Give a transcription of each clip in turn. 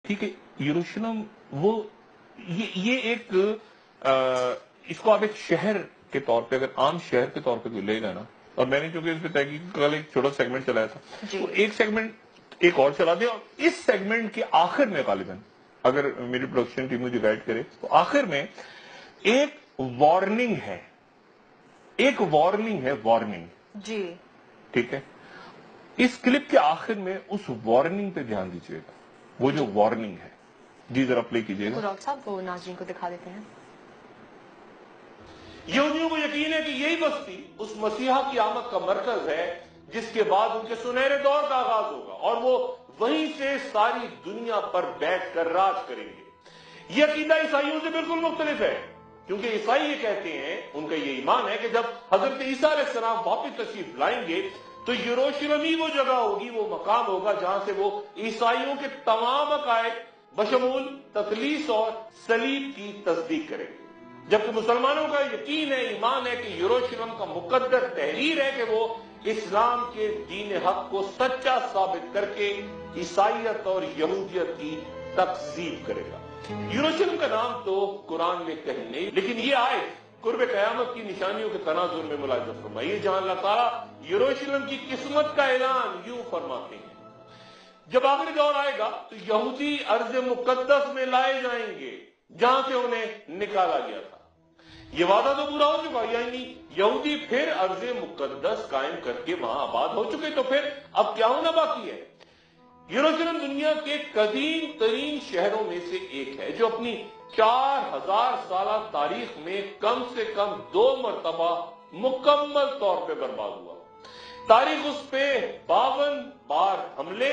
ٹھیک ہے، یروشلم وہ یہ ایک اس کو آپ ایک شہر کے طور پہ، اگر عام شہر کے طور پہ کوئی لے گا نا، اور میں نے چونکہ اس پہ تحقیق کل ایک چھوٹا سیگمنٹ چلایا تھا، تو ایک سیگمنٹ ایک اور چلا دیا، اور اس سیگمنٹ کے آخر میں غالباً اگر میری پروڈکشن ٹیم مجھے گائیڈ کرے تو آخر میں ایک وارننگ ہے، وارننگ جی ٹھیک ہے، اس کلپ کے آخر میں اس وارننگ پہ دھیان دیجیے گا، وہ جو وارننگ ہے، جی ذرا پلے کیجیے گا۔ ڈاکٹر صاحب وہ ناظرین کو دکھا دیتے ہیں۔ یہودیوں کو یقین ہے کہ یہی بستی اس مسیحا کی آمد کا مرکز ہے جس کے بعد ان کے سنہرے دور کا آغاز ہوگا، اور وہ وہیں سے ساری دنیا پر بیٹھ کر راج کریں گے۔ یہ عقیدہ عیسائیوں سے بالکل مختلف ہے، کیونکہ عیسائی یہ کہتے ہیں، ان کا یہ ایمان ہے کہ جب حضرت عیسیٰ علیہ السلام واپس تشریف لائیں گے تو یروشلم ہی وہ جگہ ہوگی، وہ مقام ہوگا جہاں سے وہ عیسائیوں کے تمام عقائد بشمول تثلیث اور صلیب کی تصدیق کریں گے، جبکہ مسلمانوں کا یقین ہے، ایمان ہے کہ یروشلم کا مقدر تحریر ہے کہ وہ اسلام کے دین حق کو سچا ثابت کر کے عیسائیت اور یہودیت کی تکذیب کرے گا۔ یروشلم کا نام تو قرآن میں کہیں نہیں، لیکن یہ آئے قرب قیامت کی نشانیوں کے تناظر میں ملاحظہ فرمائیے، جہاں اللہ تعالیٰ یروشلم کی قسمت کا اعلان یوں فرماتے ہیں، جب آخری دور آئے گا تو یہودی ارض مقدس میں لائے جائیں گے جہاں سے انہیں نکالا گیا تھا۔ یہ وعدہ تو پورا ہو چکا، یعنی یہودی پھر ارض مقدس قائم کر کے وہاں آباد ہو چکے، تو پھر اب کیا ہونا باقی ہے؟ یروشلم دنیا کے قدیم ترین شہروں میں سے ایک ہے، جو اپنی 4000 سالہ تاریخ میں کم سے کم 2 مرتبہ مکمل طور پہ برباد ہوا۔ تاریخ اس پہ 52 بار حملے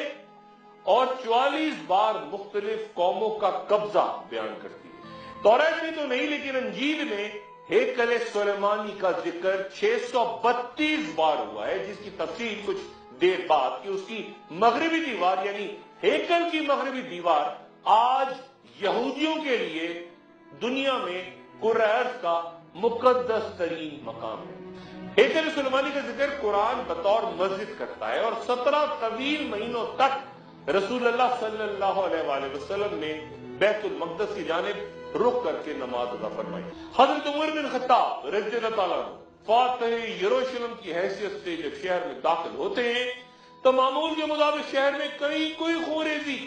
اور 44 بار مختلف قوموں کا قبضہ بیان کرتی ہے۔ توریت میں تو نہیں، لیکن انجیل میں ہیکل سلیمانی کا ذکر 632 بار ہوا ہے، جس کی تفصیل کچھ دیر بعد کہ اس کی مغربی دیوار، یعنی ہیکل کی مغربی دیوار، آج یہودیوں کے لیے دنیا میں کرۂ ارض کا مقدس ترین مقام ہے۔ ہیکل سلیمانی کا ذکر قرآن بطور مسجد کرتا ہے، اور 17 طویل مہینوں تک رسول اللہ صلی اللہ علیہ وآلہ وسلم نے بیت المقدس کی جانب رخ کر کے نماز ادا فرمائی۔ حضرت عمر بن خطاب رضی اللہ تعالیٰ عنہ فاتح یروشلم کی حیثیت سے جب شہر میں داخل ہوتے ہیں تو معمول کے مطابق شہر میں کوئی خونریزی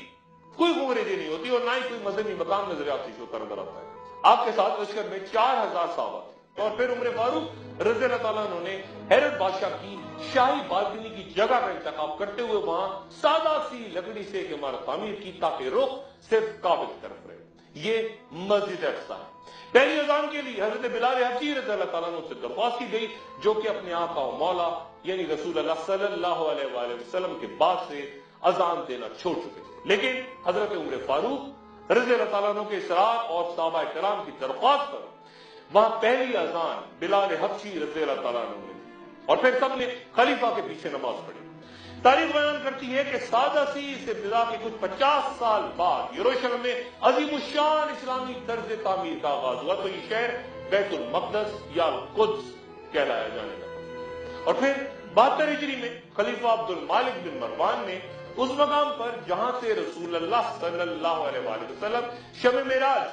نہیں ہوتی، اور نہ ہی کوئی مذہبی مقام نظریاتی ہوتا نظر آتا ہے۔ آپ کے ساتھ لشکر میں 4000 صحابہ تھے، اور پھر عمر فاروق رضی اللہ تعالیٰ عنہ نے ہیرڈ بادشاہ کی شاہی بالکنی کی جگہ کا انتخاب کرتے ہوئے وہاں سادہ سی لکڑی سے ایک عمارت تعمیر کی تاکہ رخ صرف کعبے کی طرف رہے۔ یہ مسجد اقصی ہے۔ پہلی اذان کے لیے حضرت بلال حبشی رضی اللہ تعالیٰ عنہ سے درخواست کی گئی، جو کہ اپنے آقا و مولا یعنی رسول اللہ صلی اللہ علیہ وآلہ وسلم کے بعد سے اذان دینا چھوڑ چکے تھے، لیکن حضرت عمر فاروق رضی اللہ تعالیٰ عنہ کے اصرار اور صحابہ کرام کی درخواست پر وہاں پہلی اذان بلال حبشی رضی اللہ تعالیٰ عنہ نے، اور پھر سب نے خلیفہ کے پیچھے نماز پڑھی۔ تاریخ بیان کرتی ہے کہ سادہ سی اس ابتدا کے کچھ 50 سال بعد یروشلم میں عظیم الشان اسلامی طرز تعمیر کا آغاز ہوا، تو یہ شہر بیت المقدس یا قدس کہلایا جانے لگا، اور پھر 72 ہجری میں خلیفہ عبد المالک بن مروان نے اس مقام پر جہاں سے رسول اللہ صلی اللہ علیہ وآلہ وسلم شب معراج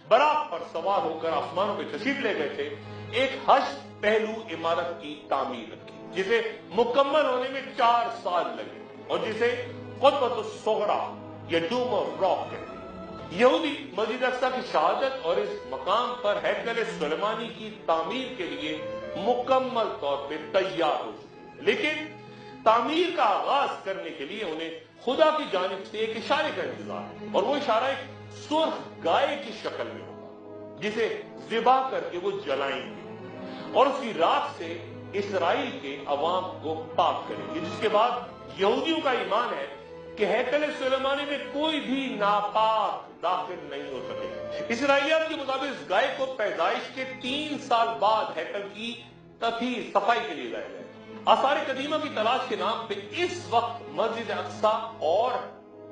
براق پر سوار ہو کر آسمانوں پہ تشریف لے گئے تھے، ایک ہشت پہلو عمارت کی تعمیر کی، جسے مکمل ہونے میں 4 سال لگے، اور جسے قبۃ الصغریٰ یا ڈوم آف راک کہتے ہیں۔ یہودی مسجد اقصی کی شہادت اور اس مقام پر ہیکل سلیمانی کی تعمیر کے لیے مکمل طور پہ تیار ہو چکے ہیں، لیکن تعمیر کا آغاز کرنے کے لیے انہیں خدا کی جانب سے ایک اشارے کا انتظار ہے، اور وہ اشارہ ایک سرخ گائے کی شکل میں ہوگا جسے ذبح کر کے وہ جلائیں گے، اور اس کی راکھ سے اسرائیل کے عوام کو پاک کریں گے، جس کے بعد یہودیوں کا ایمان ہے کہ ہیکل سلیمانی میں کوئی بھی ناپاک داخل نہیں ہو سکے۔ اسرائیلیات کے مطابق اس گائے کو پیدائش کے 3 سال بعد ہیکل کی تطہیر صفائی کے لیے لایا گیا۔ آثار قدیمہ کی تلاش کے نام پہ اس وقت مسجد اقصی اور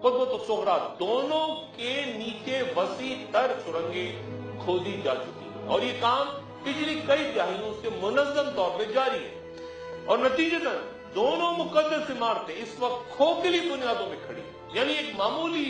قبۃ الصغریٰ دونوں کے نیچے وسیع تر سرنگیں کھودی جا چکی ہیں، اور یہ کام پچھلی کئی دہائیوں سے منظم طور پہ جاری ہے، اور نتیجتاً دونوں مقدس عمارتیں اس وقت کھوکھلی بنیادوں میں کھڑی ہیں، یعنی ایک معمولی